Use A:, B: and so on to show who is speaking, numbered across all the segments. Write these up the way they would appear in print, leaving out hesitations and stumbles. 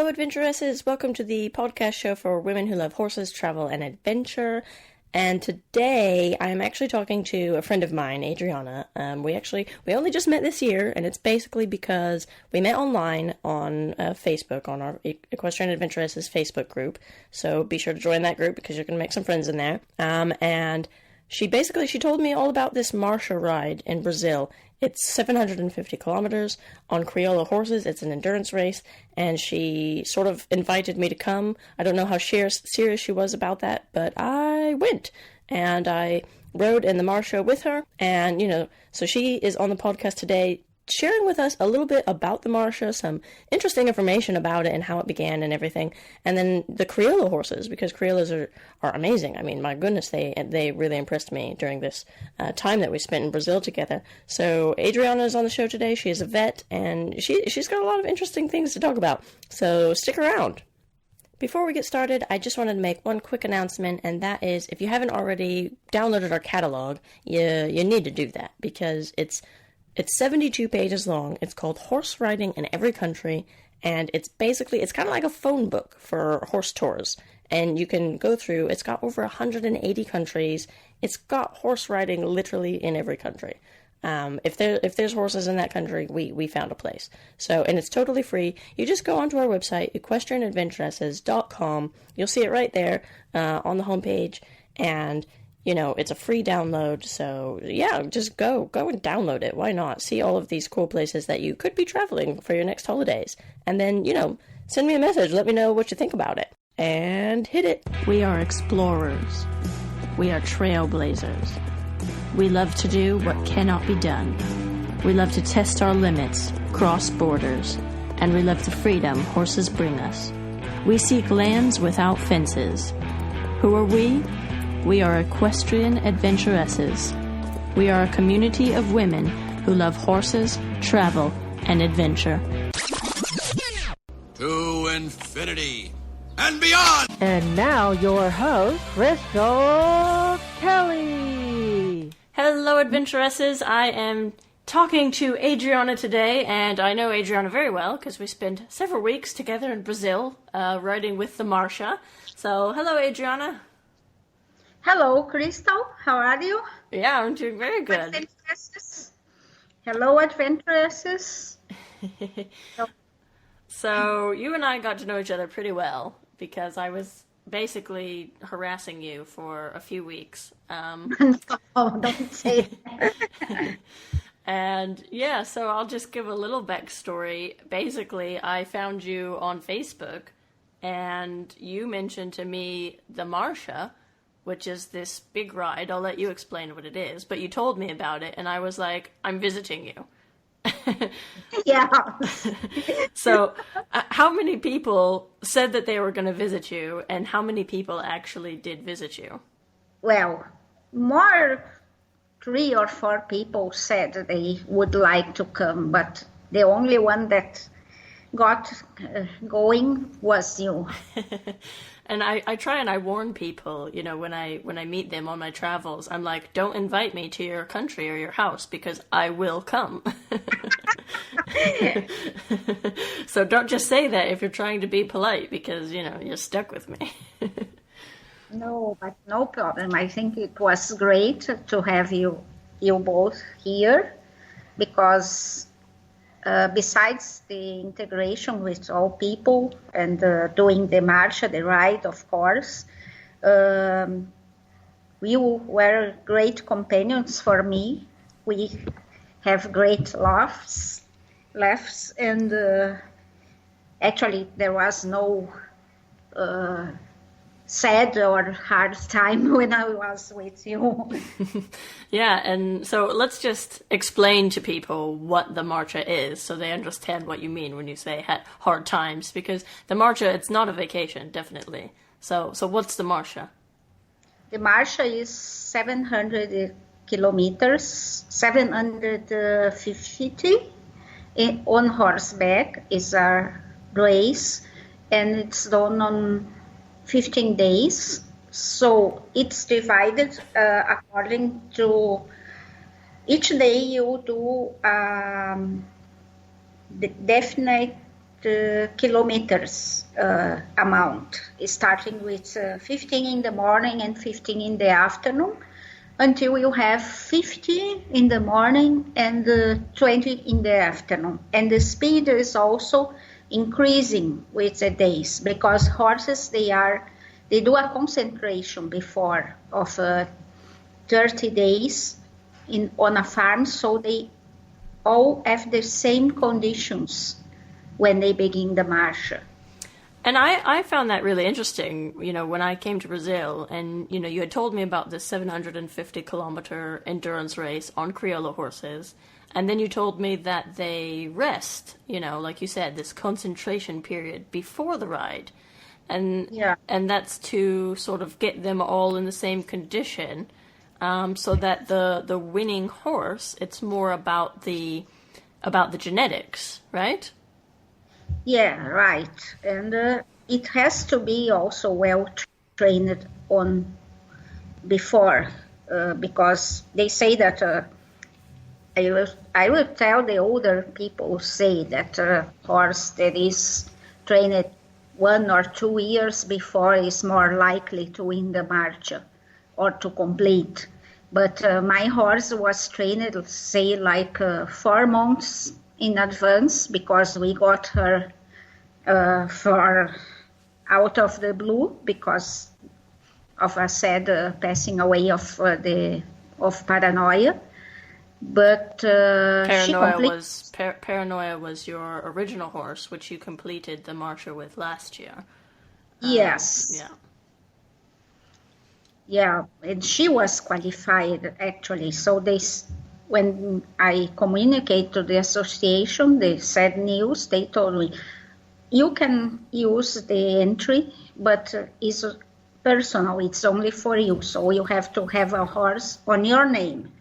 A: Hello, adventuresses! Welcome to the podcast show for women who love horses, travel, and adventure. And today, I'm actually talking to a friend of mine, Adriana. We only just met this year, and it's basically because we met online on Facebook, on our Equestrian Adventuresses Facebook group. So be sure to join that group because you're going to make some friends in there. And she told me all about this Marcha ride in Brazil. It's 750 kilometers on Criollo horses. It's an endurance race, and she sort of invited me to come. I don't know how serious she was about that, but I went, and I rode in the Marcha with her, and, so she is on the podcast today sharing with us a little bit about the Marcha, some interesting information about it and how it began and everything, and then the Criollo horses, because Criollos are amazing. I mean, my goodness, they really impressed me during this time that we spent in Brazil together. So Adriana is on the show today. She is a vet, and she's got a lot of interesting things to talk about, so stick around. Before we get started, I just wanted to make one quick announcement, and that is, if you haven't already downloaded our catalog, you need to do that, because it's 72 pages long. It's called Horse Riding in Every Country, and it's kind of like a phone book for horse tours. And you can go through, it's got over 180 countries. It's got horse riding literally in every country. If there's horses in that country, we found a place. So, and it's totally free. You just go onto our website, equestrianadventuresses.com. You'll see it right there on the homepage, and it's a free download, so yeah, just go and download it. Why not? See all of these cool places that you could be traveling for your next holidays. And then, send me a message. Let me know what you think about it. And hit it. We are explorers. We are trailblazers. We love to do what cannot be done. We love to test our limits, cross borders, and we love the freedom horses bring us. We seek lands without fences. Who are we? We are Equestrian Adventuresses. We are a community of women who love horses, travel, and adventure.
B: To infinity and beyond!
C: And now your host, Crystal Kelly.
A: Hello, adventuresses. I am talking to Adriana today, and I know Adriana very well because we spent several weeks together in Brazil riding with the Marcha. So, hello, Adriana.
D: Hello, Crystal. How are you?
A: Yeah, I'm doing very good.
D: Adventuresses. Hello, adventuresses.
A: So, you and I got to know each other pretty well because I was basically harassing you for a few weeks.
D: No, don't say that.
A: And yeah, so I'll just give a little backstory. Basically, I found you on Facebook, and you mentioned to me the Marcha, which is this big ride. I'll let you explain what it is, but you told me about it, and I was like, I'm visiting you.
D: Yeah.
A: So, how many people said that they were going to visit you, and how many people actually did visit you?
D: Well, 3 or 4 people said they would like to come, but the only one that got going was you.
A: And I try and I warn people, when I meet them on my travels, I'm like, don't invite me to your country or your house because I will come. So don't just say that if you're trying to be polite because, you're stuck with me.
D: No, but no problem. I think it was great to have you both here because besides the integration with all people and doing the Marcha, the ride, of course, you were great companions for me. We have great laughs, and actually there was no sad or hard time when I was with you.
A: Yeah, and so let's just explain to people what the Marcha is so they understand what you mean when you say hard times, because the Marcha, it's not a vacation, definitely. So what's the Marcha?
D: The Marcha is 700 kilometers, 750 on horseback is our race, and it's done on 15 days. So it's divided according to each day you do the definite the kilometers amount, starting with 15 in the morning and 15 in the afternoon, until you have 50 in the morning and 20 in the afternoon. And the speed is also increasing with the days, because horses, they do a concentration before of 30 days on a farm, so they all have the same conditions when they begin the Marcha.
A: And I found that really interesting, when I came to Brazil, and, you had told me about this 750-kilometer endurance race on Criollo horses, and then you told me that they rest, like you said, this concentration period before the ride. And that's to sort of get them all in the same condition, so that the winning horse, it's more about the genetics, right?
D: Yeah, right. And it has to be also well trained on before, because they say that I will tell the older people say that a horse that is trained 1 or 2 years before is more likely to win the Marcha or to complete. But my horse was trained, say, like 4 months in advance, because we got her for out of the blue because of a sad passing away of Paranoia. But
A: Paranoia was your original horse, which you completed the Marcha with last year.
D: Yes. Yeah, and she was qualified actually. So when I communicate to the association the sad news, they told me, you can use the entry, but it's personal. It's only for you. So you have to have a horse on your name.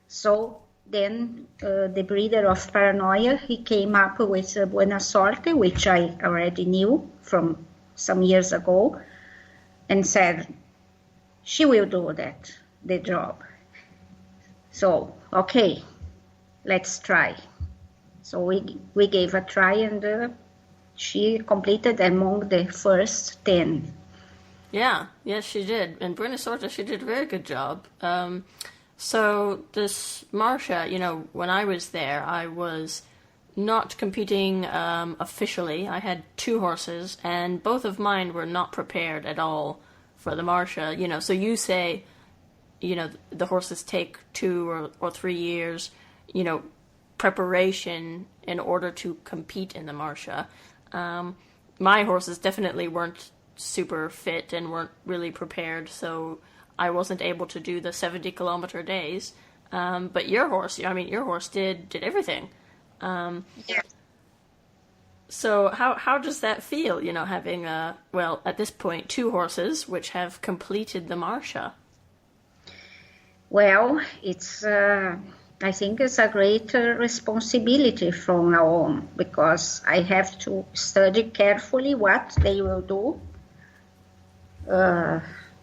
D: So then the breeder of Paranoia, he came up with Buena Sorte, which I already knew from some years ago, and said, she will do the job. So, okay, let's try. So we gave a try, and she completed among the first 10.
A: Yeah, yes, she did. And Buena Sorte, she did a very good job. So this Marcha, when I was there, I was not competing officially. I had 2 horses, and both of mine were not prepared at all for the Marcha. So you say, the horses take 2 or 3 years, preparation in order to compete in the Marcha. My horses definitely weren't super fit and weren't really prepared, so I wasn't able to do the 70-kilometer days. But your horse, your horse did everything.
D: Yes.
A: So how does that feel, having, at this point, 2 horses which have completed the Marcha?
D: Well, it's, I think it's a great responsibility from now on, because I have to study carefully what they will do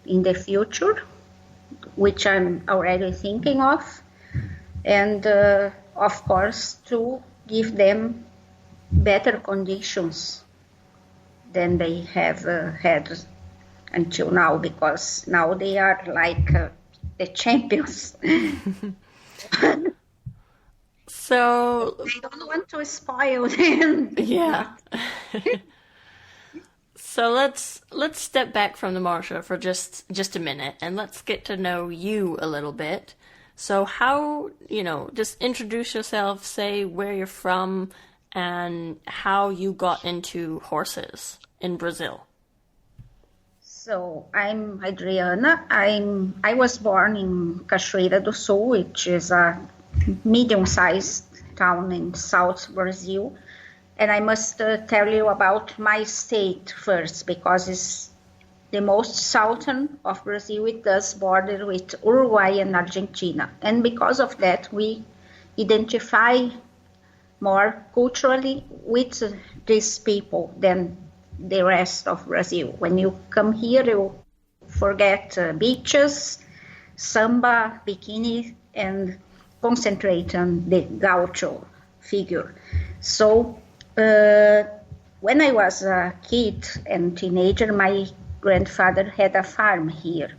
D: in the future, which I'm already thinking of, and of course to give them better conditions than they have had until now, because now they are like the champions.
A: So
D: I don't want to spoil them.
A: Yeah. So let's step back from the Marcha for just a minute, and let's get to know you a little bit. So how, just introduce yourself, say where you're from, and how you got into horses in Brazil.
D: So I'm Adriana. I was born in Cachoeira do Sul, which is a medium-sized town in South Brazil. And I must tell you about my state first, because it's the most southern of Brazil. It does border with Uruguay and Argentina. And because of that, we identify more culturally with these people than the rest of Brazil. When you come here, you forget beaches, samba, bikini, and concentrate on the gaucho figure. So when I was a kid and teenager, my grandfather had a farm here.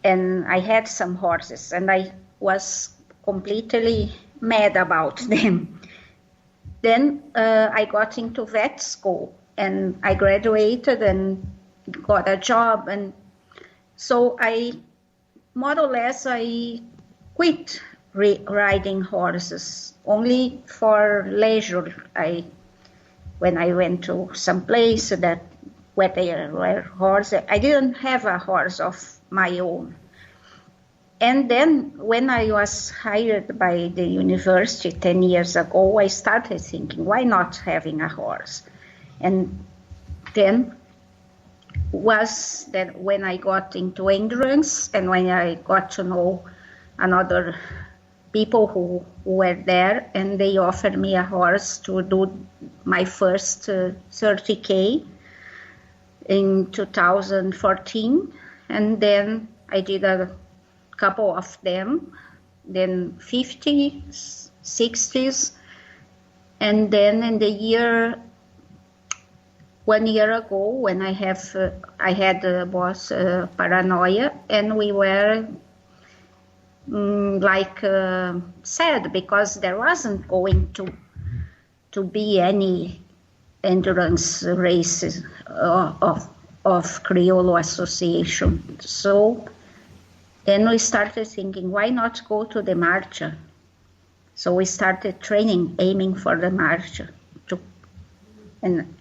D: And I had some horses, and I was completely mad about them. Then I got into vet school, and I graduated and got a job. And so more or less, I quit riding horses, only for leisure. When I went to some place where there were horses, I didn't have a horse of my own. And then when I was hired by the university 10 years ago, I started thinking, why not having a horse? And then was that when I got into endurance and when I got to know another people who were there, and they offered me a horse to do my first 30K in 2014. And then I did a couple of them, then 50s, 60s, and then in the 1 year ago, when I had was paranoia, and we were sad because there wasn't going to be any endurance races of Criollo Association. So then we started thinking, why not go to the Marcha? So we started training, aiming for the Marcha. And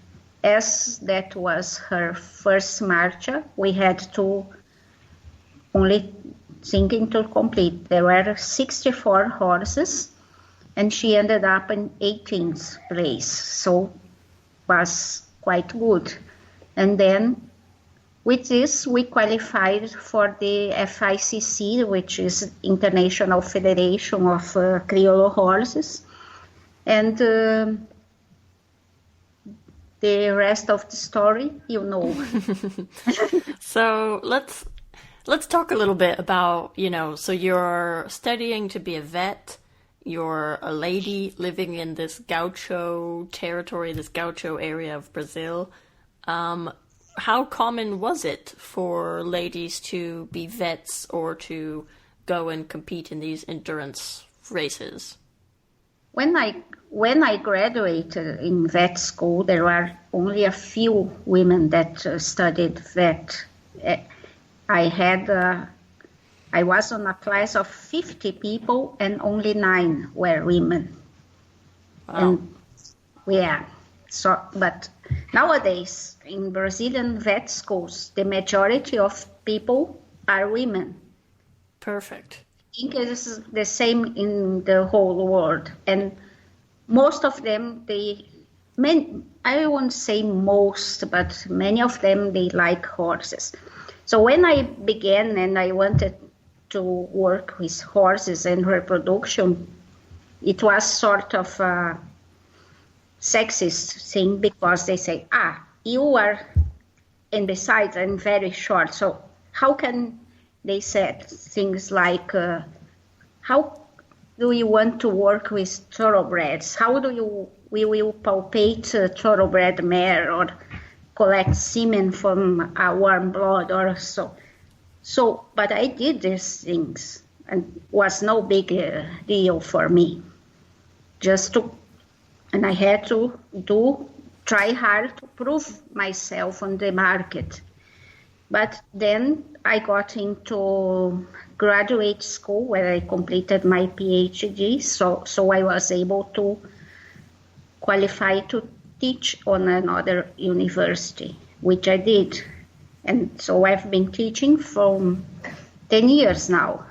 D: as that was her first Marcha, we had to only thinking to complete. There were 64 horses, and she ended up in 18th place. So was quite good. And then with this, we qualified for the FICC, which is International Federation of Criollo Horses. And the rest of the story, you know.
A: So let's talk a little bit about, so you're studying to be a vet. You're a lady living in this gaucho territory, this gaucho area of Brazil. How common was it for ladies to be vets or to go and compete in these endurance races?
D: When I graduated in vet school, there were only a few women that studied vet. I was on a class of 50 people, and only 9 were women.
A: Wow.
D: And yeah. So, but nowadays in Brazilian vet schools, the majority of people are women.
A: Perfect.
D: I think it is the same in the whole world. And most of them, I won't say most, but many of them, they like horses. So when I began and I wanted to work with horses and reproduction, it was sort of a sexist thing, because they say, you are, and besides I'm very short, so how can, they said things like, how do you want to work with thoroughbreds? How we will palpate a thoroughbred mare or collect semen from a warm blood or so. So, but I did these things, and was no big deal for me. And I had to try hard to prove myself on the market. But then I got into graduate school where I completed my PhD. So I was able to qualify to teach on another university, which I did. And so I've been teaching for 10 years now.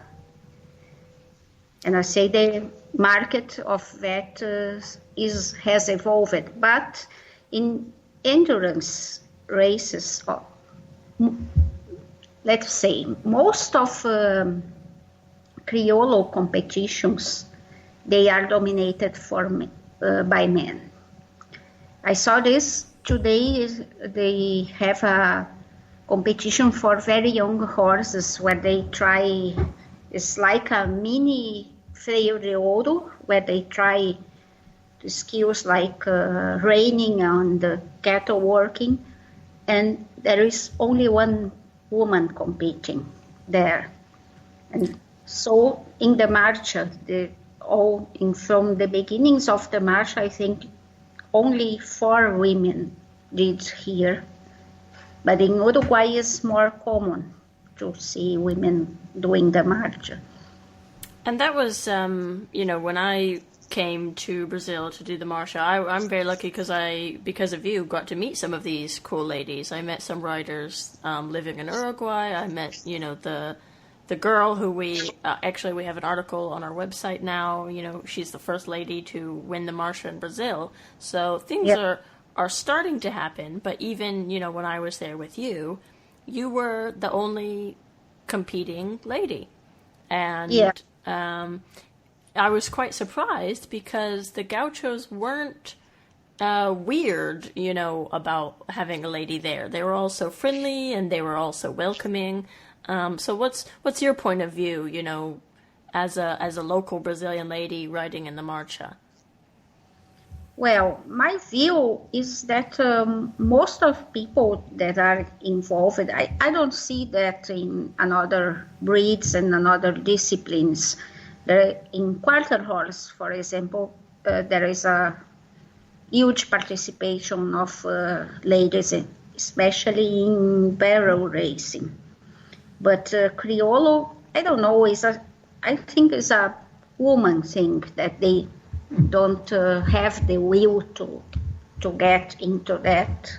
D: And I say the market of vet has evolved, but in endurance races, let's say most of Criollo competitions, they are dominated by men. I saw this today. They have a competition for very young horses where they try. It's like a mini freio de ouro, where they try skills like reining on the cattle working, and there is only one woman competing there. And so in the Marcha, from the beginnings of the Marcha, I think only 4 women did here. But in Uruguay, it's more common to see women doing the Marcha.
A: And that was, when I came to Brazil to do the Marcha, I'm very lucky because of you, got to meet some of these cool ladies. I met some riders living in Uruguay. I met, the girl who we have an article on our website now. She's the first lady to win the Marcha in Brazil. So things are starting to happen. But even, when I was there with you, you were the only competing lady. And I was quite surprised because the gauchos weren't weird, about having a lady there. They were all so friendly and they were all so welcoming. So what's your point of view, as a local Brazilian lady riding in the Marcha?
D: Well, my view is that most of people that are involved, I don't see that in another breeds and another disciplines. In quarter horse, for example, there is a huge participation of ladies, especially in barrel racing. But Criollo, I don't know, I think it's a woman thing that they don't have the will to get into that.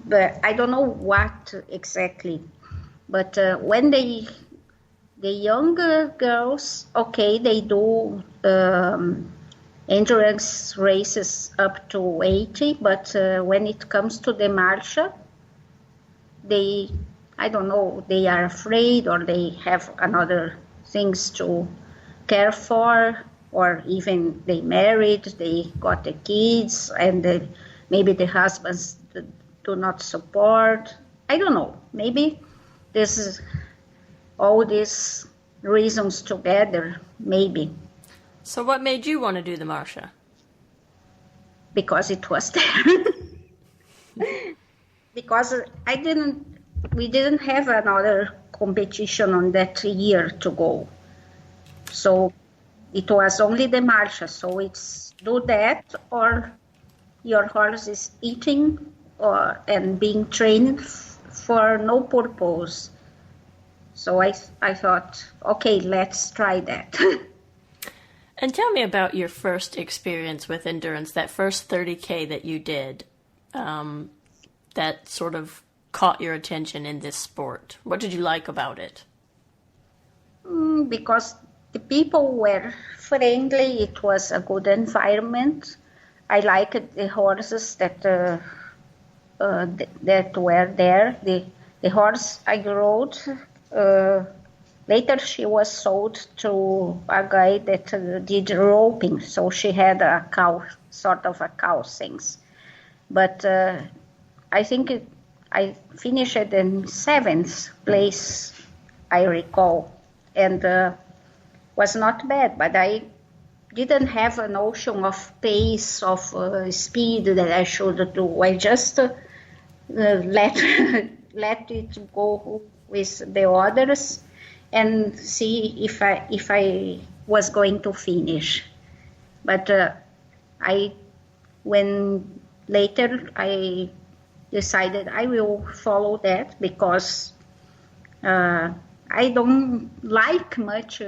D: But I don't know what exactly. But when the younger girls, okay, they do endurance races up to 80, but when it comes to the Marcha, I don't know, they are afraid or they have another things to care for, or even they married, they got the kids, and maybe the husbands do not support. I don't know. Maybe this is all these reasons together, maybe.
A: So what made you want to do the Marcha?
D: Because it was there. Because we didn't have another competition on that year to go. So it was only the Marcha. So it's do that or your horse is eating and being trained for no purpose. So I thought, okay, let's try that.
A: And tell me about your first experience with endurance, that first 30K that you did, that sort of caught your attention in this sport. What did you like about it?
D: Because the people were friendly. It was a good environment. I liked the horses that were there. The horse I rode, later she was sold to a guy that did roping, so she had a cow, sort of a cow things. But I think I finished in 7th place, I recall, and was not bad, but I didn't have a notion of pace, of speed that I should do. I just let it go with the others and see if I was going to finish. But when later I decided I will follow that because I don't like much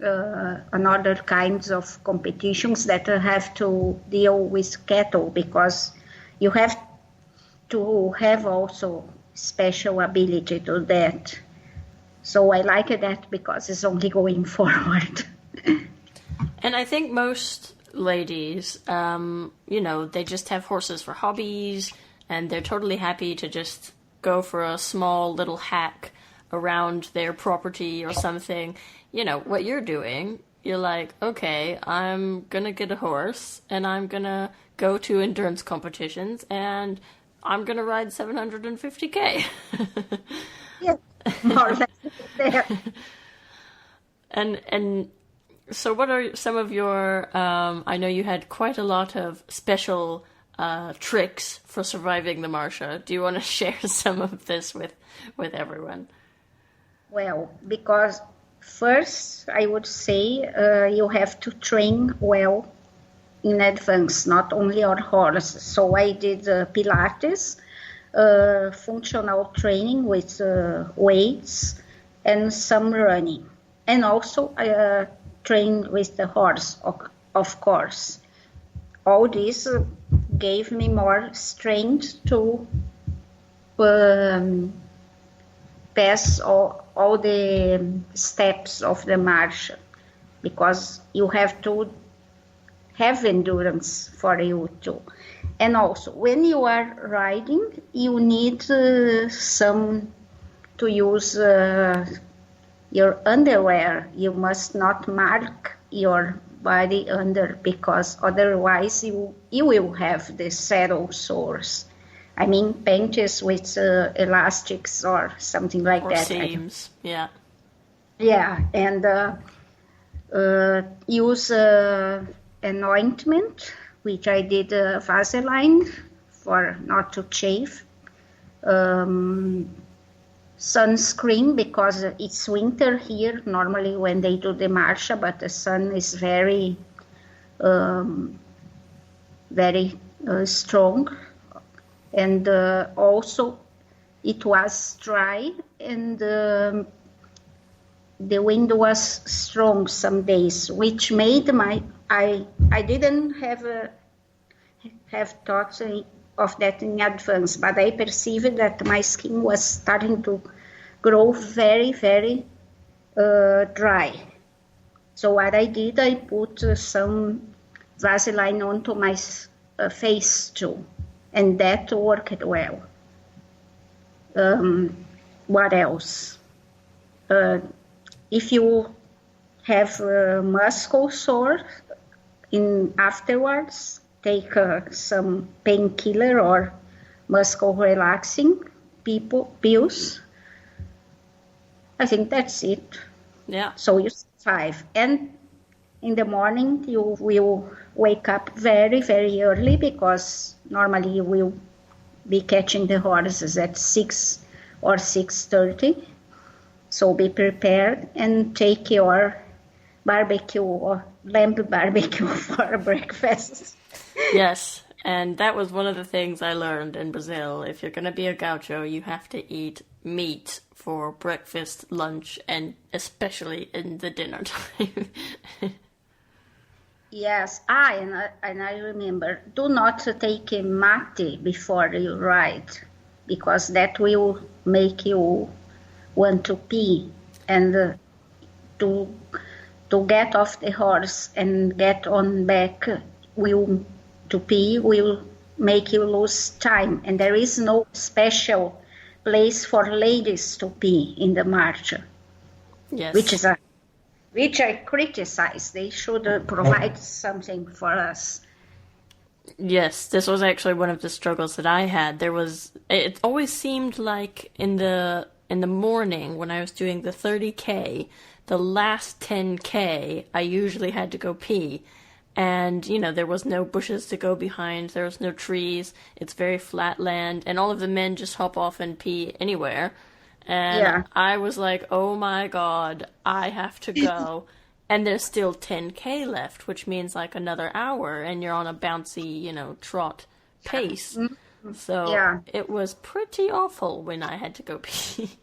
D: another kinds of competitions that have to deal with cattle, because you have to have also special ability to that. So I like that because it's only going forward.
A: And I think most ladies, they just have horses for hobbies, and they're totally happy to just go for a small little hack around their property or something. What you're doing, you're like, okay, I'm going to get a horse, and I'm going to go to endurance competitions, and I'm going to ride 750K.
D: Yeah, more or less there.
A: And So what are some of your, I know you had quite a lot of special tricks for surviving the Marcha. Do you want to share some of this with everyone?
D: Well, because first I would say you have to train well in advance, not only on horse. So I did Pilates, functional training with weights and some running. And also I trained with the horse, of course. All this gave me more strength to pass all the steps of the march, because you have to have endurance for you too. And also, when you are riding, you need some to use your underwear. You must not mark your body under, because otherwise you will have the saddle sores. I mean, panties with elastics or something like
A: or
D: that.
A: Seams, yeah.
D: Yeah, and use an ointment, which I did Vaseline for not to chafe. Sunscreen, because it's winter here normally when they do the marcha, but the sun is very, very strong. And also it was dry, and the wind was strong some days, which made I didn't have thoughts of that in advance, but I perceived that my skin was starting to grow very, very dry. So what I did, I put some Vaseline onto my face too, and that worked well. What else? If you have muscle sore afterwards, take some painkiller or muscle relaxing pills. I think that's it.
A: Yeah.
D: So you survive. And in the morning, you will wake up very, very early, because normally you will be catching the horses at 6 or 6:30. So be prepared and take your barbecue or lamb barbecue for breakfast.
A: Yes, and that was one of the things I learned in Brazil. If you're going to be a gaucho, you have to eat meat for breakfast, lunch, and especially in the dinner time.
D: Yes, and I remember, do not take a mate before you ride, because that will make you want to pee, and to get off the horse and get on back to pee will make you lose time, and there is no special place for ladies to pee in the Marcha.
A: Yes.
D: Which I criticize. They should provide something for us.
A: Yes, this was actually one of the struggles that I had. It always seemed like in the morning when I was doing the 30K, the last 10K, I usually had to go pee. And, there was no bushes to go behind, there was no trees, it's very flat land, and all of the men just hop off and pee anywhere. And
D: yeah.
A: I was like, oh my god, I have to go. And there's still 10K left, which means like another hour, and you're on a bouncy, trot pace. So
D: yeah.
A: It was pretty awful when I had to go pee.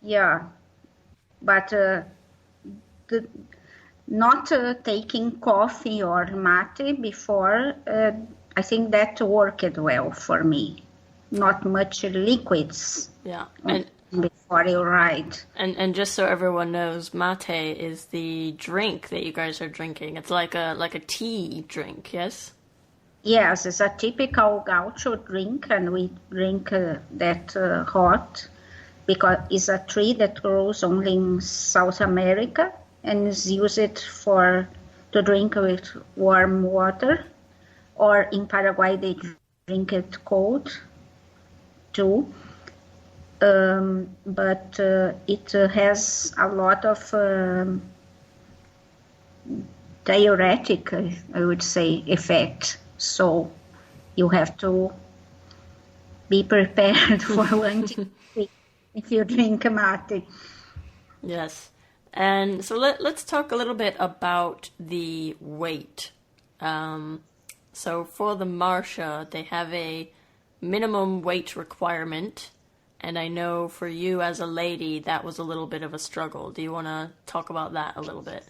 D: Yeah. But not taking coffee or mate before, I think that worked well for me. Not much liquids.
A: Yeah.
D: Before you ride.
A: And just so everyone knows, mate is the drink that you guys are drinking. It's like a tea drink, yes?
D: Yes, it's a typical gaucho drink, and we drink that hot, because it's a tree that grows only in South America and is used to drink with warm water, or in Paraguay they drink it cold too. But it has a lot of diuretic, I would say, effect. So you have to be prepared for one if you drink mate.
A: Yes. And so let's talk a little bit about the weight. So for the Marcha, they have a minimum weight requirement. And I know for you as a lady, that was a little bit of a struggle. Do you want to talk about that a little bit?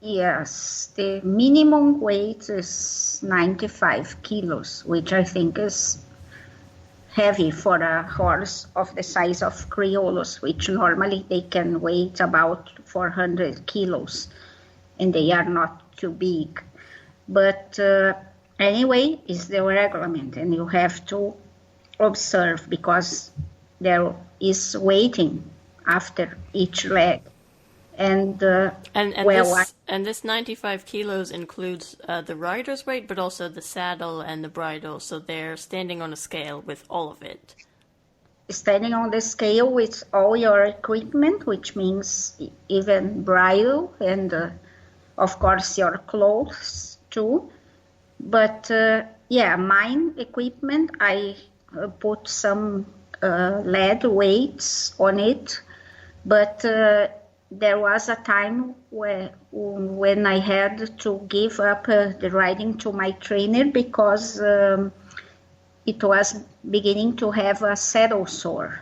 D: Yes, the minimum weight is 95 kilos, which I think is heavy for a horse of the size of Criollos, which normally they can weigh about 400 kilos, and they are not too big. But anyway, it's the reglement, and you have to observe because there is weighting after each leg. And
A: this 95 kilos includes the rider's weight, but also the saddle and the bridle. So they're standing on a scale with all of it.
D: Standing on the scale with all your equipment, which means even bridle and, of course, your clothes too. But mine equipment, I put some lead weights on it, but there was a time when I had to give up the riding to my trainer because it was beginning to have a saddle sore,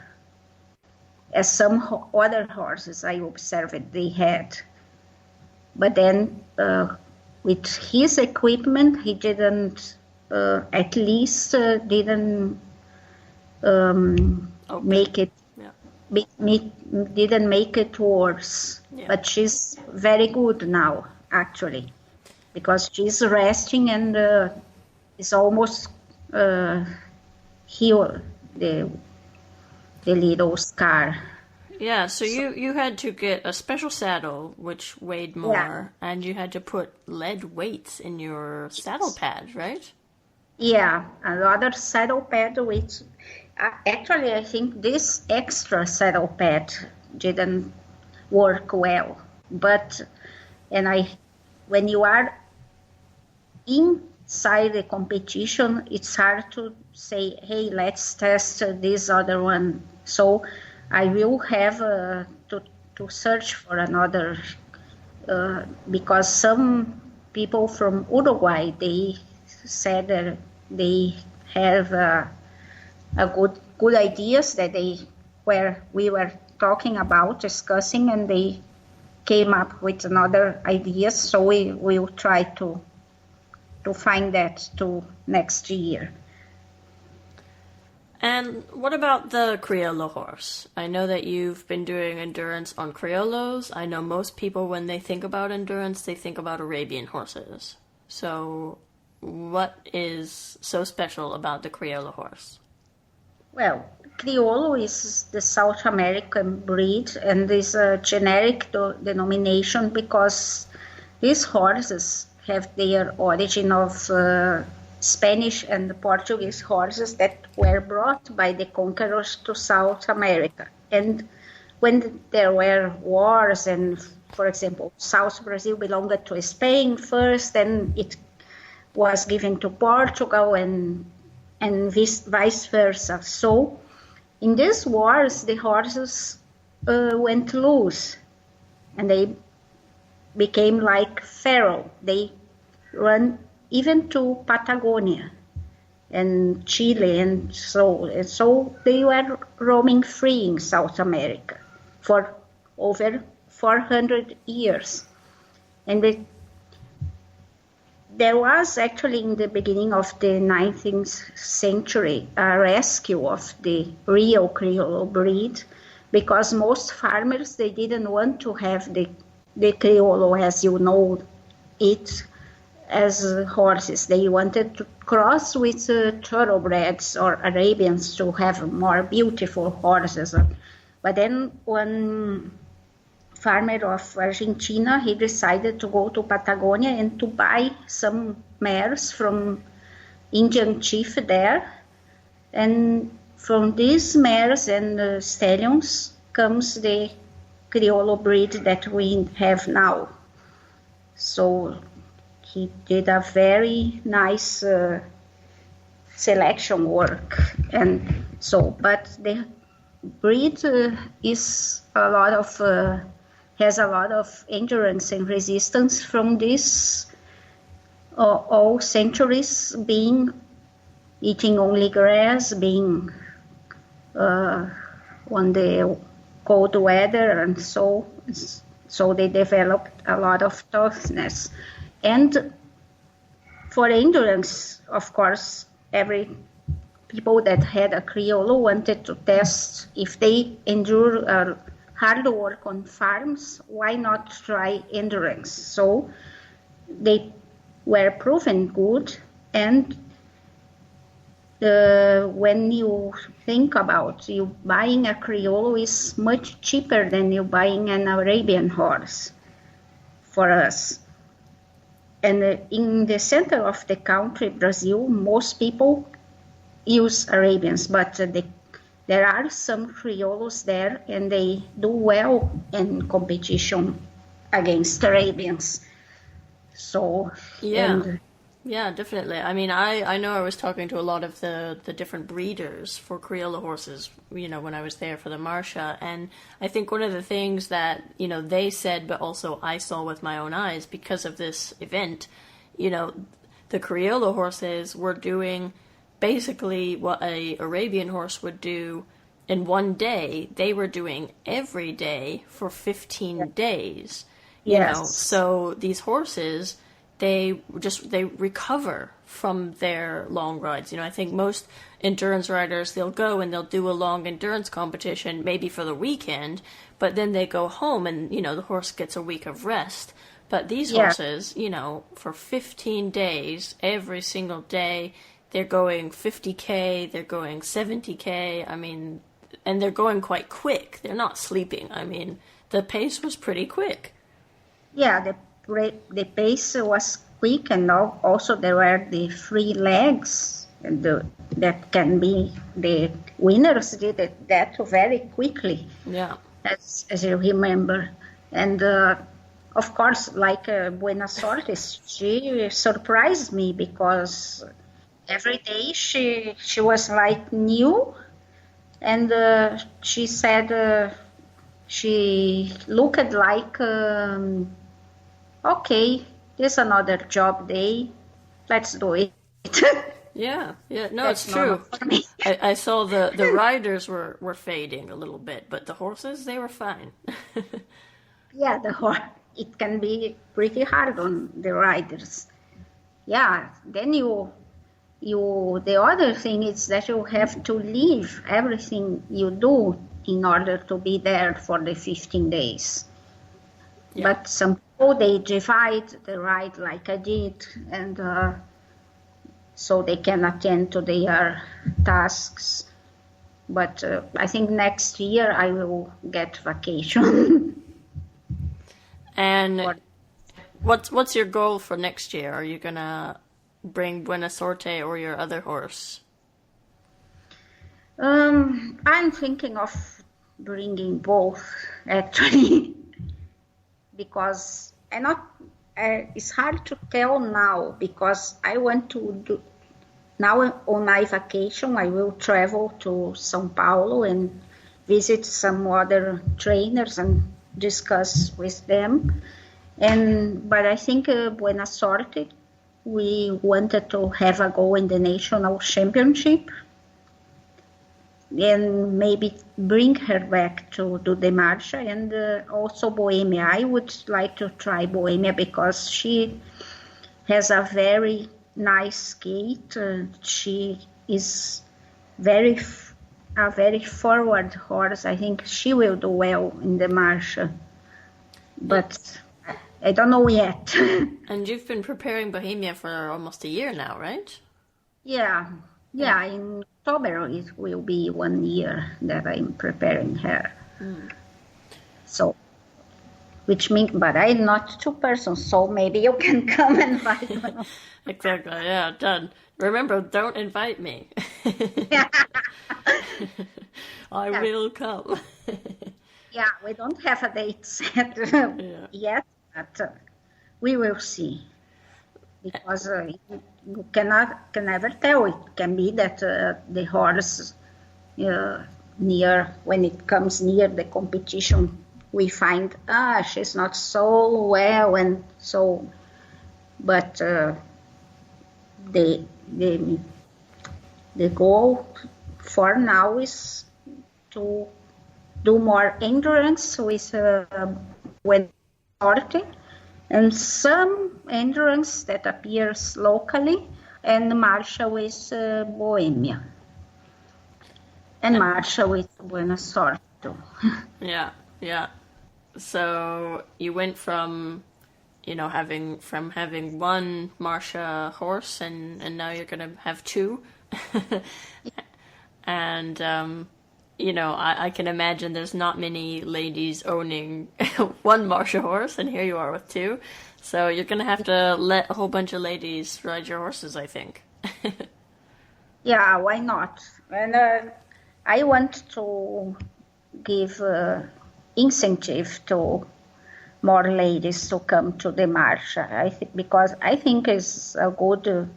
D: as some other horses I observed they had. But then with his equipment, he didn't, at least didn't make it. Didn't make it worse, but she's very good now, actually, because she's resting and is almost healed the little scar.
A: Yeah, so you had to get a special saddle which weighed more, and you had to put lead weights in your saddle pad, right?
D: Yeah, another saddle pad which. Actually, I think this extra saddle pad didn't work well. But, when you are inside the competition, it's hard to say, hey, let's test this other one. So I will have to search for another, because some people from Uruguay, they said that they have a good ideas that we were talking about, discussing, and they came up with another ideas. So we will try to find that too next year.
A: And what about the Criollo horse? I know that you've been doing endurance on Criollos. I know most people, when they think about endurance, they think about Arabian horses. So what is so special about the Criollo horse?
D: Well, Criollo is the South American breed and is a generic denomination because these horses have their origin of Spanish and Portuguese horses that were brought by the conquerors to South America. And when there were wars and, for example, South Brazil belonged to Spain first, then it was given to Portugal and vice versa. So in these wars, the horses went loose and they became like feral. They run even to Patagonia and Chile, and so they were roaming free in South America for over 400 years. And there was actually in the beginning of the 19th century a rescue of the real Criollo breed because most farmers, they didn't want to have the Criollo as you know it as horses. They wanted to cross with thoroughbreds or Arabians to have more beautiful horses. But then one farmer of Argentina, he decided to go to Patagonia and to buy some mares from Indian chief there. And from these mares and stallions comes the Criollo breed that we have now. So he did a very nice selection work. And so, but the breed is a lot of has a lot of endurance and resistance from this all centuries, being eating only grass, being on the cold weather, and so they developed a lot of toughness. And for endurance, of course, every people that had a Criollo wanted to test if they endure hard work on farms, why not try endurance? So they were proven good. And when you think about you buying a Criollo is much cheaper than you buying an Arabian horse for us. And in the center of the country, Brazil, most people use Arabians, but there are some Criollos there, and they do well in competition against Arabians. So
A: yeah, definitely. I mean, I know I was talking to a lot of the different breeders for Criollo horses, when I was there for the Marcha, and I think one of the things that, they said, but also I saw with my own eyes because of this event, the Criollo horses were doing basically what a Arabian horse would do in one day. They were doing every day for 15 days. So these horses, they recover from their long rides. I think most endurance riders, they'll go and they'll do a long endurance competition maybe for the weekend, but then they go home and the horse gets a week of rest. But these horses, for 15 days, every single day, they're going 50K, they're going 70K, and they're going quite quick. They're not sleeping. The pace was pretty quick.
D: Yeah, the pace was quick, and also there were the free legs, and that can be the winners did that very quickly.
A: Yeah,
D: as you remember. And of course, like Buenos Aires, she surprised me because every day she was like new, and she said she looked like okay, there's another job day, let's do it.
A: Yeah, no, it's true. I saw the riders were fading a little bit, but the horses, they were fine.
D: Yeah, it can be pretty hard on the riders. Yeah, then the other thing is that you have to leave everything you do in order to be there for the 15 days. Yeah. But some people, they divide the ride like I did, and so they can attend to their tasks. But I think next year I will get vacation.
A: And what's your goal for next year? Are you gonna bring Buena Sorte or your other horse?
D: I'm thinking of bringing both, actually, because it's hard to tell now, because I want to do, now on my vacation, I will travel to São Paulo and visit some other trainers and discuss with them. But I think Buena Sorte, we wanted to have a go in the national championship and maybe bring her back to do the Marcha, and also Bohemia. I would like to try Bohemia because she has a very nice gait. She is a very forward horse. I think she will do well in the Marcha, but I don't know yet.
A: And you've been preparing Bohemia for almost a year now, right?
D: Yeah. In October it will be 1 year that I'm preparing her. So, which means, but I'm not 2 persons, so maybe you can come and invite me.
A: Exactly. Yeah, done. Remember, don't invite me. I will come.
D: Yeah, we don't have a date set yet, but we will see. Because you can never tell. It can be that the horse when it comes near the competition, we find she's not so well, and so. But the goal for now is to do more endurance with when starting, and some endurance that appears locally, and Marcha with Bohemia, and Marcha with Buenos Aires too.
A: Yeah. So you went from, having one Marcha horse, and now you're gonna have two, and I can imagine there's not many ladies owning one Marcha horse, and here you are with two. So you're going to have to let a whole bunch of ladies ride your horses, I think.
D: Yeah, why not? And I want to give incentive to more ladies to come to the Marcha. Because I think it's a good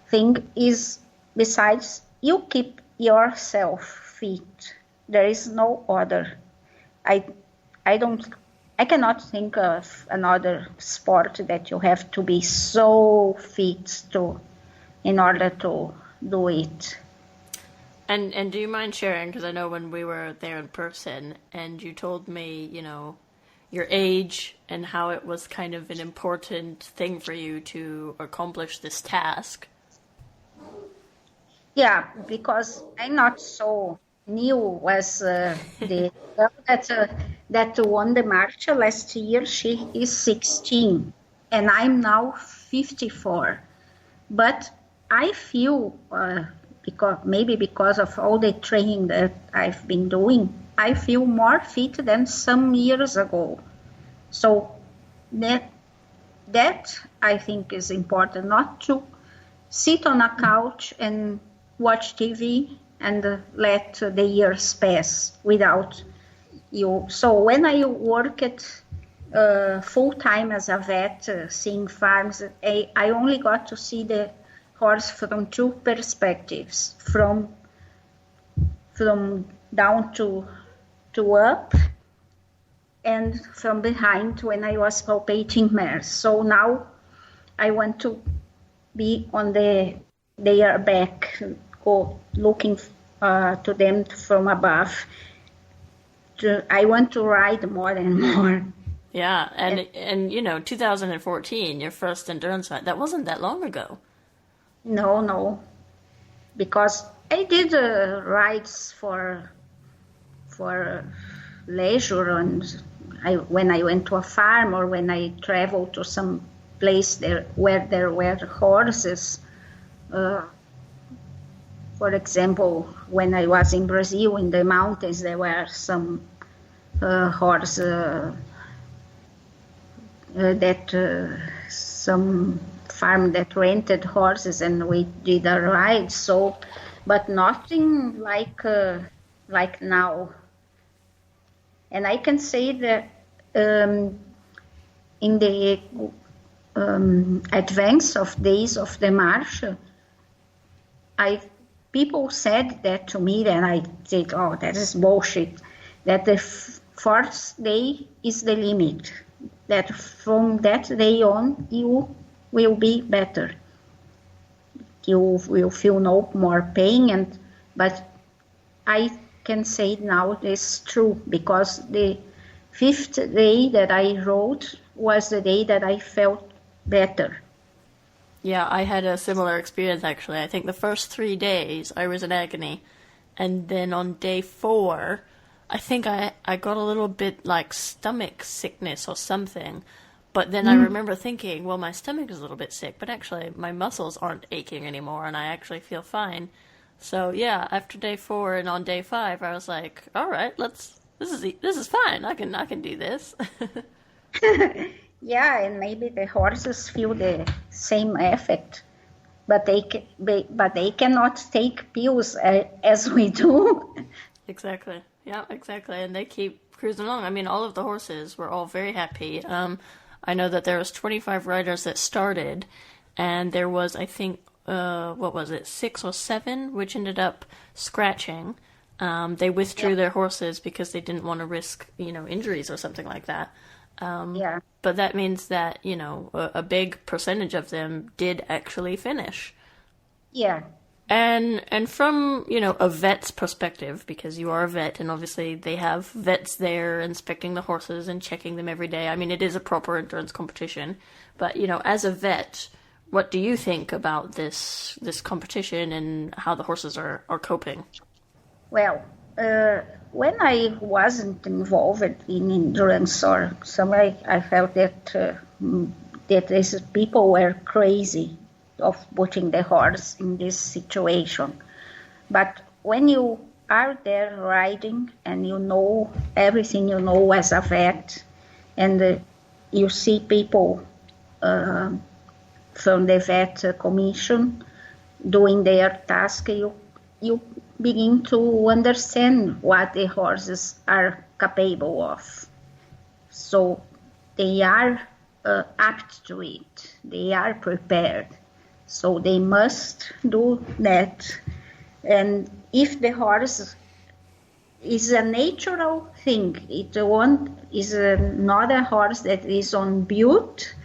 D: thing is, besides, you keep yourself fit. There is no other. I cannot think of another sport that you have to be so fit in order to do it.
A: And do you mind sharing, because I know when we were there in person and you told me, your age and how it was kind of an important thing for you to accomplish this task.
D: Yeah, because I'm not so new as the girl that won the Marcha last year. She is 16, and I'm now 54. But I feel, because of all the training that I've been doing, I feel more fit than some years ago. So that I think is important, not to sit on a couch and watch TV and let the years pass without you. So when I worked full-time as a vet, seeing farms, I only got to see the horse from two perspectives, from down to up, and from behind when I was palpating mares. So now I want to be on their back, looking to them from above. I want to ride more and more.
A: Yeah, and 2014, your first endurance ride, that wasn't that long ago.
D: No, because I did rides for leisure, and when I went to a farm or when I traveled to some place where there were horses. For example, when I was in Brazil in the mountains, there were some horse some farm that rented horses, and we did a ride. So, but nothing like now. And I can say that in the advance of days of the Marcha, people said that to me, and I said, "Oh, that is bullshit." That the fourth day is the limit. That from that day on, you will be better. You will feel no more pain, but I can say now it's true, because the fifth day that I rode was the day that I felt better.
A: Yeah, I had a similar experience, actually. I think the first 3 days I was in agony, and then on day 4, I think I got a little bit like stomach sickness or something. But then I remember thinking, well, my stomach is a little bit sick, but actually my muscles aren't aching anymore, and I actually feel fine. So yeah, after day 4 and on day 5, I was like, all right, this is fine. I can do this.
D: Yeah, and maybe the horses feel the same effect, but they cannot take pills as we do.
A: Exactly. Yeah, exactly. And they keep cruising along. I mean, all of the horses were all very happy. I know that there was 25 riders that started, and there was, I think, 6 or 7, which ended up scratching. They withdrew their horses because they didn't want to risk, injuries or something like that. But that means that, a big percentage of them did actually finish.
D: Yeah.
A: And from, a vet's perspective, because you are a vet, and obviously they have vets there inspecting the horses and checking them every day. I mean, it is a proper endurance competition. But, as a vet, what do you think about this competition and how the horses are coping?
D: Well, when I wasn't involved in endurance or something, I felt that these people were crazy of putting the horse in this situation. But when you are there riding and you know everything you know as a vet, and you see people from the vet commission doing their task, you begin to understand what the horses are capable of. So they are apt to it. They are prepared. So they must do that. And if the horse is a natural thing, it is not a horse that is on butte,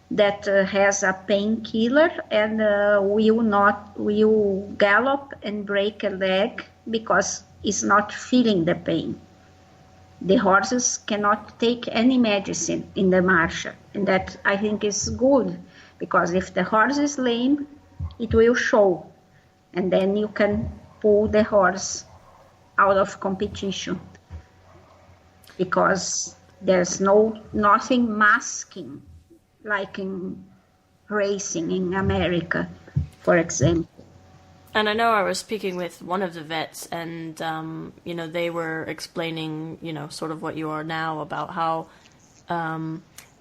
D: that has a painkiller and will gallop and break a leg because it's not feeling the pain. The horses cannot take any medicine in the Marcha, and that I think is good, because if the horse is lame, it will show, and then you can pull the horse out of competition, because there's nothing masking like in racing in America, for example.
A: And I know I was speaking with one of the vets, and they were explaining, sort of what you are now, about how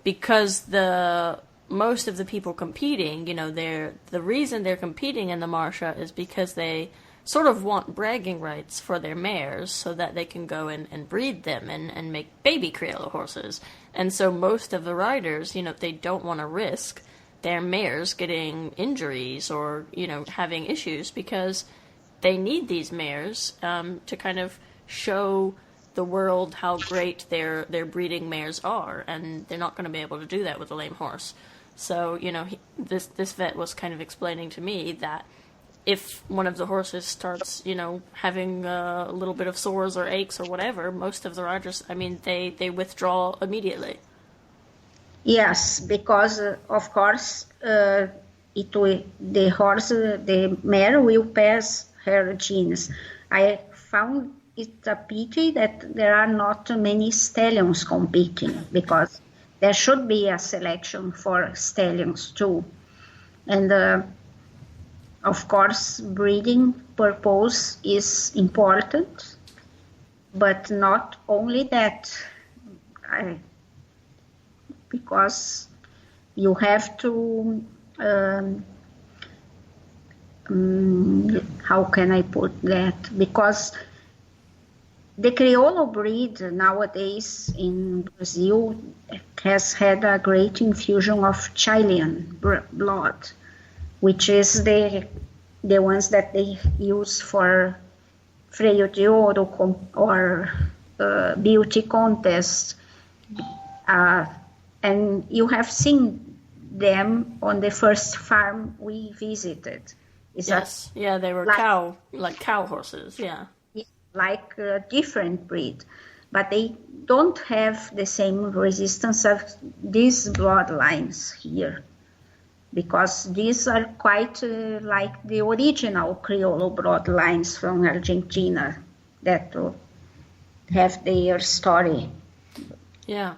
A: because most of the people competing, the reason they're competing in the Marcha is because they sort of want bragging rights for their mares so that they can go and breed them and make baby Criollo horses. And so most of the riders, they don't want to risk their mares getting injuries or, having issues, because they need these mares to kind of show the world how great their breeding mares are, and they're not going to be able to do that with a lame horse. So, this vet was kind of explaining to me that if one of the horses starts, having a little bit of sores or aches or whatever, most of the riders, they withdraw immediately.
D: Yes, because of course the mare will pass her genes. I found it a pity that there are not many stallions competing, because there should be a selection for stallions too. And of course, breeding purpose is important, but not only that. Because you have to, how can I put that? Because the Criollo breed nowadays in Brazil has had a great infusion of Chilean blood, which is the ones that they use for freio de ouro or beauty contests. And you have seen them on the first farm we visited.
A: Yes, they were cow horses, yeah.
D: Like a different breed, but they don't have the same resistance as these bloodlines here, because these are quite like the original Criollo bloodlines from Argentina that have their story.
A: Yeah.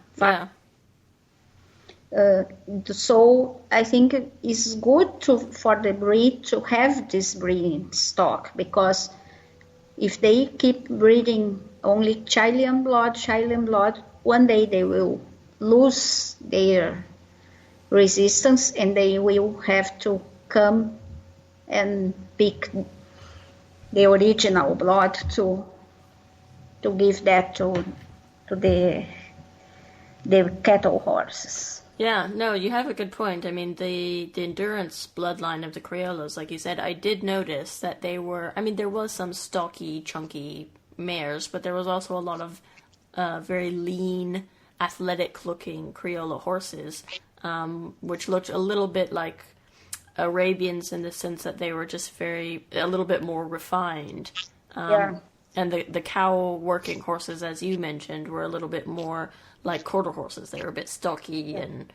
D: So I think it's good for the breed to have this breeding stock, because if they keep breeding only Chilean blood, one day they will lose their resistance and they will have to come and pick the original blood to give that to the cattle horses.
A: Yeah, no, you have a good point. I mean, the endurance bloodline of the Criollos, like you said, I did notice that they were, I mean, there was some stocky, chunky mares, but there was also a lot of very lean, athletic-looking Criollo horses, which looked a little bit like Arabians in the sense that they were just a little bit more refined.
D: Yeah.
A: And the cow working horses, as you mentioned, were a little bit more like quarter horses. They were a bit stocky and,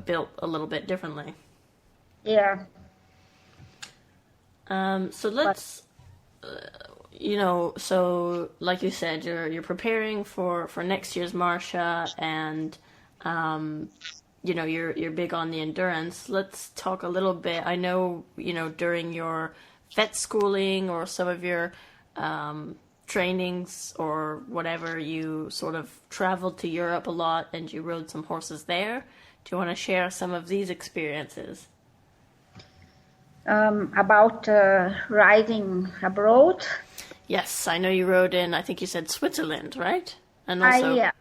A: built a little bit differently.
D: Yeah.
A: So let's, so like you said, you're preparing for next year's Marcha, and you're big on the endurance. Let's talk a little bit. I know, during your vet schooling or some of your trainings or whatever, you sort of traveled to Europe a lot and you rode some horses there. Do you want to share some of these experiences?
D: About riding abroad?
A: Yes, I know you rode in, I think you said Switzerland, right? And also,
D: yeah.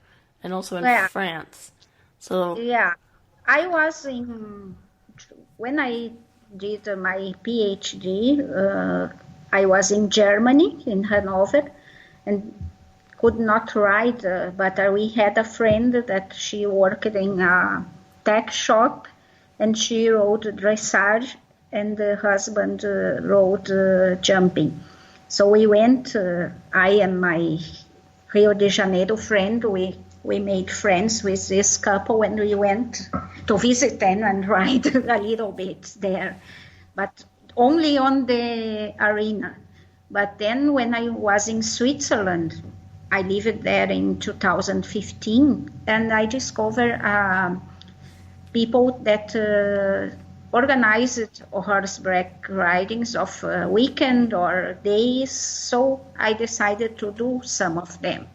A: And also in France. So
D: yeah, I was when I did my PhD, I was in Germany, in Hanover, and could not ride, but we had a friend that she worked in a tech shop, and she rode dressage, and the husband rode jumping. So we went, I and my Rio de Janeiro friend, we made friends with this couple, and we went to visit them and ride a little bit there, but only on the arena. But then when I was in Switzerland, I lived there in 2015, and I discovered people that organized horseback ridings of weekend or days, so I decided to do some of them.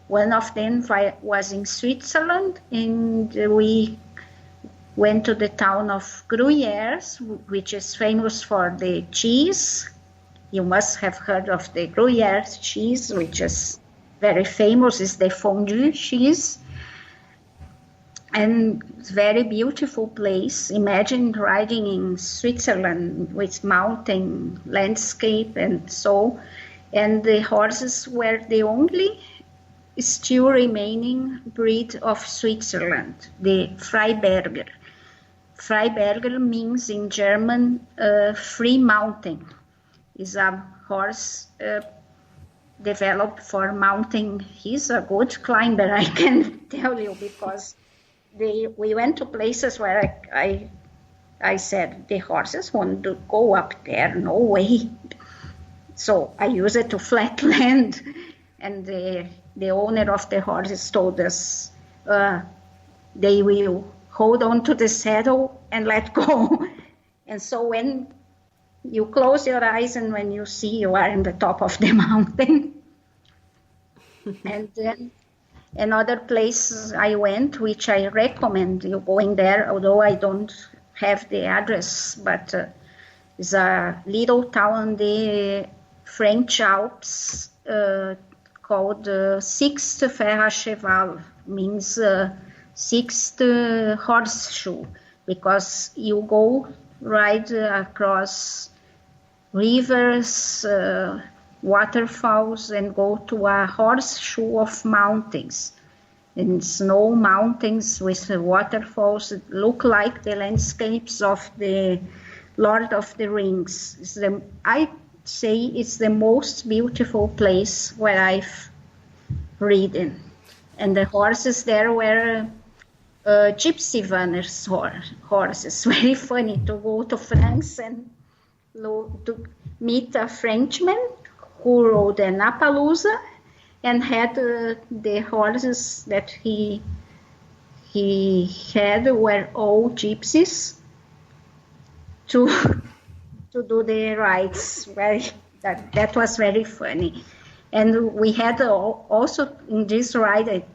D: One of them was in Switzerland, and we went to the town of Gruyères, which is famous for the cheese. You must have heard of the Gruyère cheese, which is very famous. It's the fondue cheese. And it's a very beautiful place. Imagine riding in Switzerland with mountain landscape and so. And the horses were the only still remaining breed of Switzerland, the Freiberger. Freiberger means in German free mountain. Is a horse developed for mounting. He's a good climber, I can tell you, because we went to places where I said, the horses want to go up there, no way. So I use it to flat land, and the owner of the horses told us they will hold on to the saddle and let go. And so when you close your eyes and when you see you are in the top of the mountain. And then another place I went, which I recommend you going there, although I don't have the address, but it's a little town in the French Alps called Sixth Fer à Cheval, means sixth horseshoe, because you go ride across rivers, waterfalls, and go to a horseshoe of mountains. And snow mountains with waterfalls that look like the landscapes of the Lord of the Rings. I say it's the most beautiful place where I've ridden. And the horses there were gypsy runners horses. Very funny to go to France and to meet a Frenchman who rode an Appaloosa and had the horses that he had were all gypsies to do the rides. That was very funny. And we had also in this ride,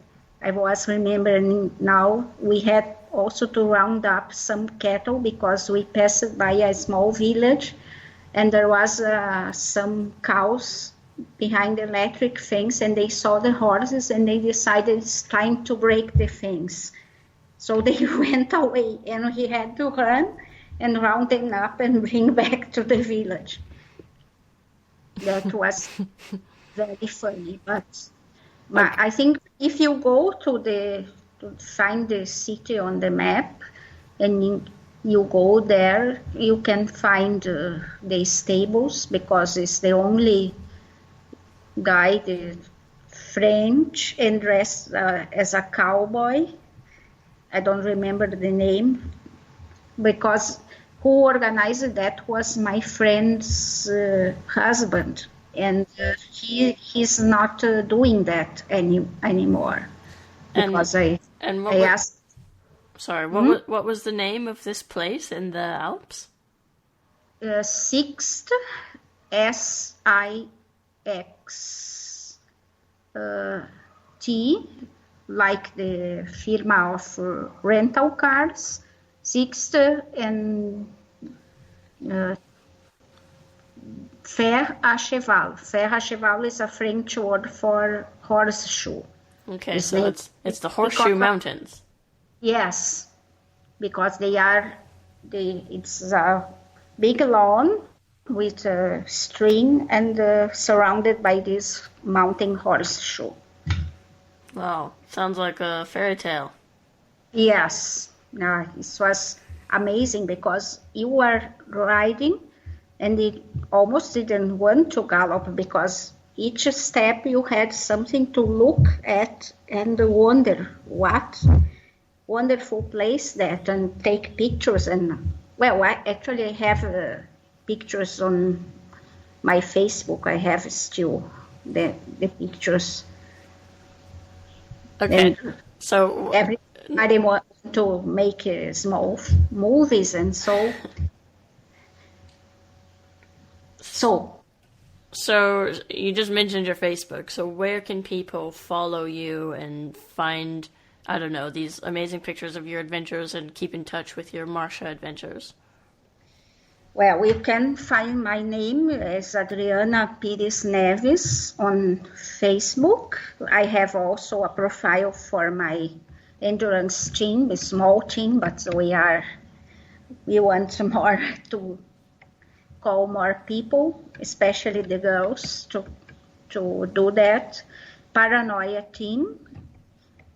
D: I was remembering now, we had also to round up some cattle because we passed by a small village and there was some cows behind the electric fence, and they saw the horses and they decided it's time to break the fence. So they went away, and he had to run and round them up and bring back to the village. That was very funny, but I think if you go to find the city on the map and you go there, you can find the stables, because it's the only guy, the French, and dressed as a cowboy. I don't remember the name, because who organized that was my friend's husband, and he's not doing that anymore. Because I asked.
A: Sorry, what was the name of this place in the Alps?
D: Sixth, SIX like the firma of rental cars, Sixth, and fer à cheval. Fer à cheval is a French word for horseshoe.
A: Okay, so it's the Horseshoe Mountains.
D: Yes, because it's a big lawn with a string and surrounded by this mountain horseshoe.
A: Wow, sounds like a fairy tale.
D: Yes, no, it was amazing, because you were riding and it almost didn't want to gallop, because each step you had something to look at and wonder what wonderful place that, and take pictures. And well, I actually have pictures on my Facebook. I have still the pictures.
A: Okay,
D: and
A: so
D: everybody wants to make small movies, and so
A: you just mentioned your Facebook. So where can people follow you and find, I don't know, these amazing pictures of your adventures and keep in touch with your Marcha adventures?
D: Well, you can find my name as Adriana Pires Neves on Facebook. I have also a profile for my endurance team, a small team, but we want more to call more people, especially the girls, to do that. Paranoia team,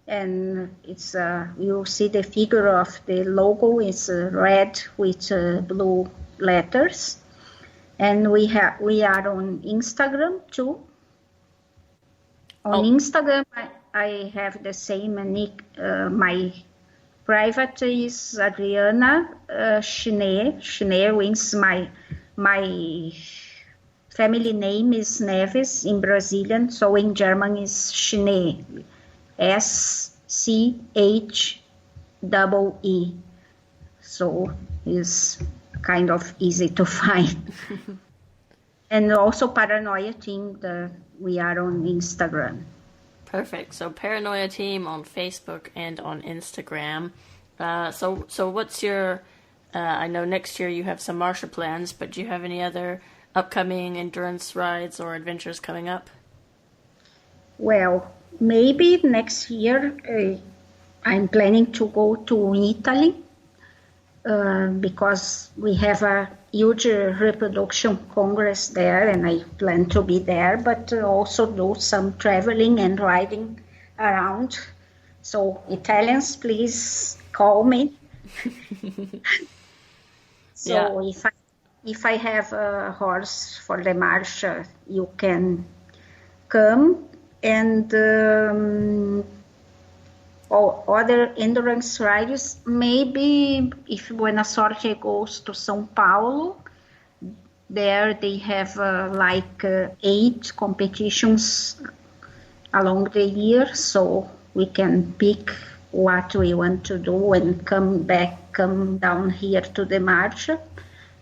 D: and it's you'll see the figure of the logo is red with blue letters, and we are on Instagram too. On Instagram, I have the same nick. My private is Adriana Schnee. Schnee means my family name is Neves in Brazilian, so in German is Schnee, SCHEE. So it's kind of easy to find. And also Paranoia Team, we are on Instagram.
A: Perfect. So Paranoia Team on Facebook and on Instagram. So what's your, I know next year you have some Marcha plans, but do you have any other upcoming endurance rides or adventures coming up?
D: Well, maybe next year I'm planning to go to Italy because we have a huge reproduction congress there, and I plan to be there, but also do some traveling and riding around. So Italians, please call me. So yeah. If I have a horse for the Marcha, you can come. And other endurance riders, maybe if Buena Sorte goes to São Paulo, there they have 8 competitions along the year, so we can pick what we want to do and come down here to the Marcha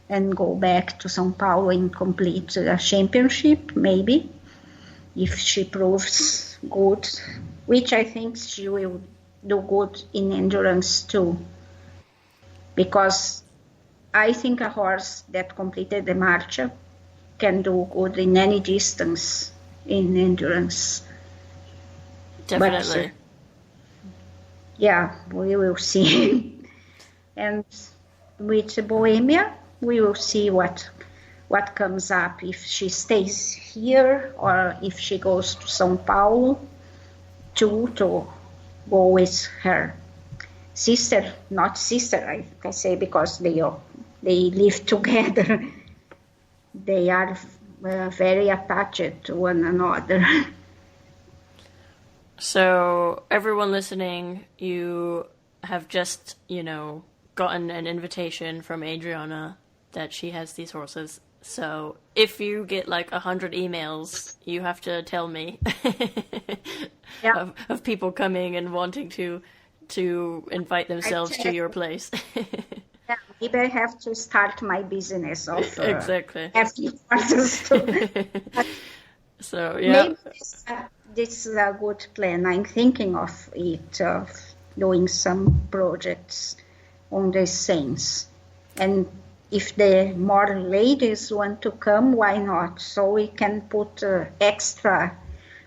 D: and go back to São Paulo and complete a championship, maybe, if she proves good, which I think she will do good in endurance too. Because I think a horse that completed the Marcha can do good in any distance in endurance.
A: Definitely.
D: yeah, we will see. And with Bohemia, we will see what comes up, if she stays here or if she goes to São Paulo to go with her sister, not sister, I can say, because they live together. They are very attached to one another.
A: So, everyone listening, you have just, gotten an invitation from Adriana that she has these horses. So, if you get like 100 emails, you have to tell me
D: Yeah.
A: of people coming and wanting to invite themselves to your place.
D: Yeah, maybe I have to start my business of
A: Exactly.
D: having horses too.
A: So, yeah.
D: Maybe this is a good plan. I'm thinking of it, of doing some projects on this sense. And if the more ladies want to come, why not? So we can put extra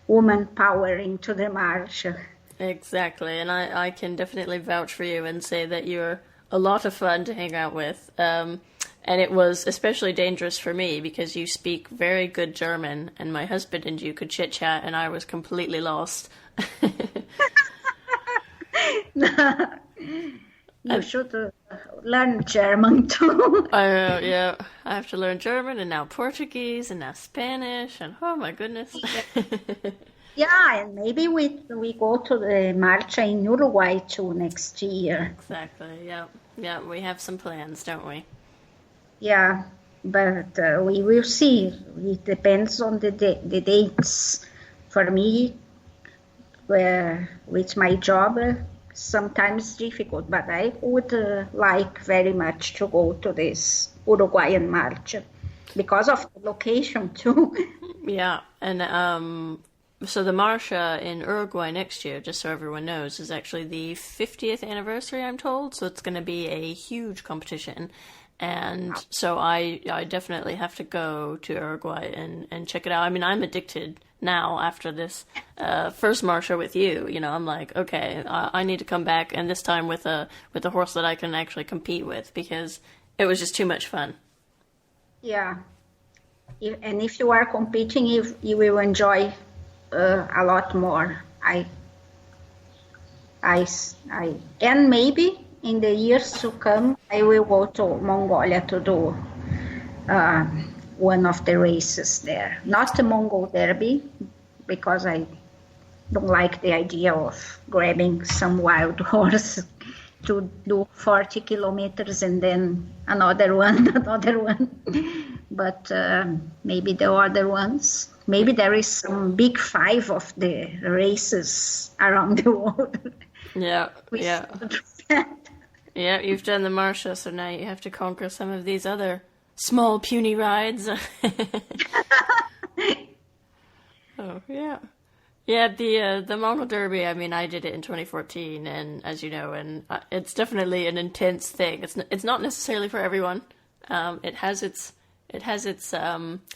D: woman power into the Marcha.
A: Exactly, and I can definitely vouch for you and say that you're a lot of fun to hang out with. And it was especially dangerous for me because you speak very good German, and my husband and you could chit-chat, and I was completely lost.
D: You should learn German too.
A: Yeah, I have to learn German, and now Portuguese, and now Spanish, and oh my goodness.
D: Yeah, and maybe we go to the Marcha in Uruguay too next year.
A: Exactly, yeah, we have some plans, don't we?
D: Yeah, but we will see. It depends on the dates. For me, with my job, sometimes difficult, but I would like very much to go to this Uruguayan Marcha because of the location too.
A: Yeah, and so the Marcha in Uruguay next year, just so everyone knows, is actually the 50th anniversary, I'm told, so it's going to be a huge competition. And so I definitely have to go to Uruguay and check it out. I mean, I'm addicted now after this first Marcha with you. I'm like, okay, I need to come back, and this time with a horse that I can actually compete with, because it was just too much fun.
D: Yeah, and if you are competing, you will enjoy a lot more. And maybe in the years to come, I will go to Mongolia to do one of the races there. Not the Mongol Derby, because I don't like the idea of grabbing some wild horse to do 40 kilometers and then another one. But maybe the other ones. Maybe there is some big 5 of the races around the world.
A: Yeah. Yeah, you've done the Marcha, so now you have to conquer some of these other small, puny rides. Oh, yeah. Yeah, the Mongol Derby, I mean, I did it in 2014, and as you know, and it's definitely an intense thing. It's not necessarily for everyone. It has its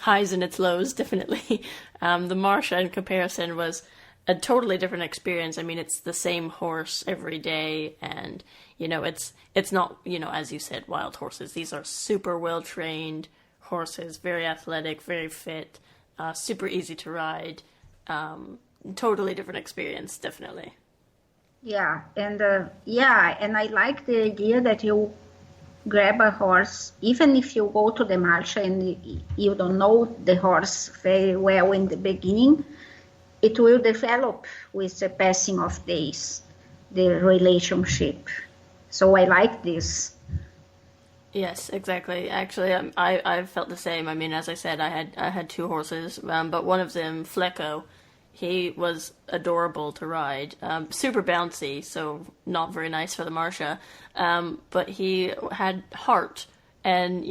A: highs and its lows, definitely. The Marcha, in comparison, was a totally different experience. I mean, it's the same horse every day, and it's not, as you said, wild horses. These are super well trained horses, very athletic, very fit, super easy to ride. Totally different experience, definitely.
D: Yeah, and I like the idea that you grab a horse, even if you go to the Marcha and you don't know the horse very well in the beginning, it will develop with the passing of days, the relationship. So I like this.
A: Yes, exactly. Actually, I felt the same. I mean, as I said, I had 2 horses, but one of them, Flecko, he was adorable to ride. Super bouncy, so not very nice for the Marcha. But he had heart, and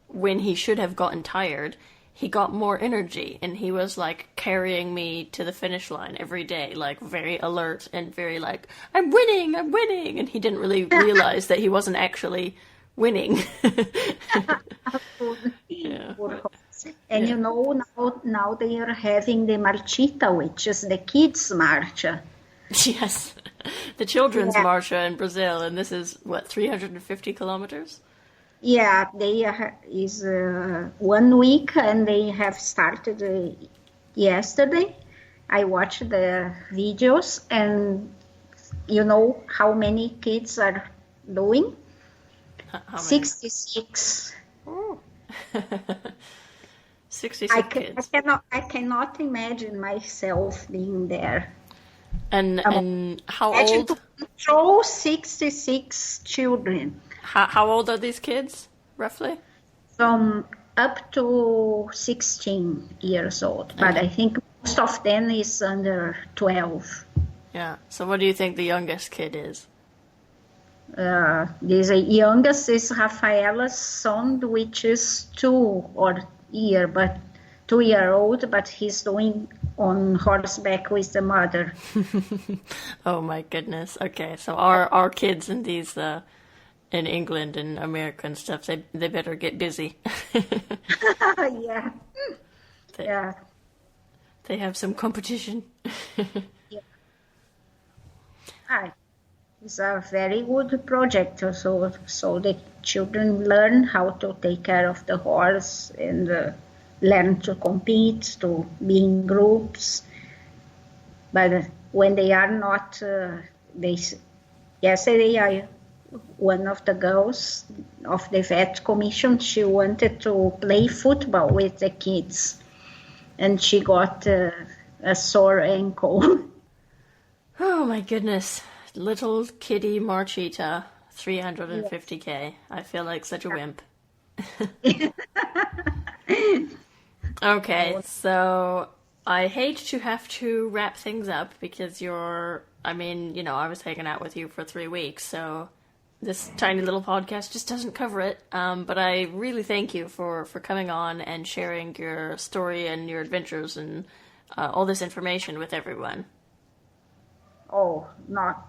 A: when he should have gotten tired, he got more energy, and he was like carrying me to the finish line every day, like very alert and very like, I'm winning, and he didn't really realize that he wasn't actually winning. Yeah.
D: And now they are having the Marchita, which is the kids' Marcha.
A: Yes. The children's Marcha in Brazil, and this is, 350 kilometers?
D: Yeah, they is 1 week, and they have started yesterday. I watched the videos, and you know how many kids are doing?
A: How many?
D: 66.
A: Oh. 66 kids.
D: I cannot imagine myself being there.
A: And how
D: Imagine
A: old?
D: to control 66 children.
A: How old are these kids, roughly?
D: From up to 16 years old. But I think most of them is under 12.
A: Yeah. So what do you think the youngest kid is?
D: The youngest is Rafaela's son, which is 2-year-old, but he's doing on horseback with the mother.
A: Oh my goodness. Okay, so our kids in these in England and America and stuff, they better get busy.
D: Yeah.
A: They have some competition.
D: Yeah. It's a very good project. So the children learn how to take care of the horse and learn to compete, to be in groups. But when they are not, yesterday one of the girls of the vet commission, she wanted to play football with the kids, and she got a sore ankle.
A: Oh my goodness. Little kitty Marchita, 350K. Yes. I feel like such a wimp. Okay, so I hate to have to wrap things up because I was hanging out with you for 3 weeks, so this tiny little podcast just doesn't cover it. But I really thank you for coming on and sharing your story and your adventures and all this information with everyone.
D: Oh,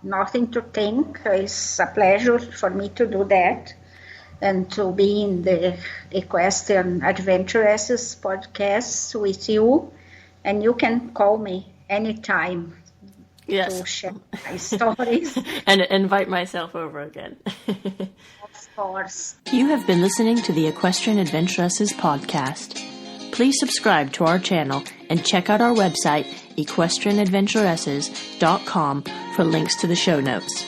D: nothing to thank. It's a pleasure for me to do that and to be in the Equestrian Adventuresses podcast with you. And you can call me anytime to share my stories.
A: And invite myself over again.
D: Of course.
A: You have been listening to the Equestrian Adventuresses podcast. Please subscribe to our channel and check out our website, equestrianadventuresses.com, for links to the show notes.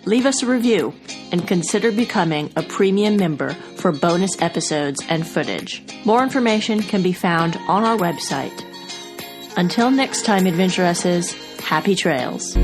A: Leave us a review and consider becoming a premium member for bonus episodes and footage. More information can be found on our website. Until next time, Adventuresses, happy trails.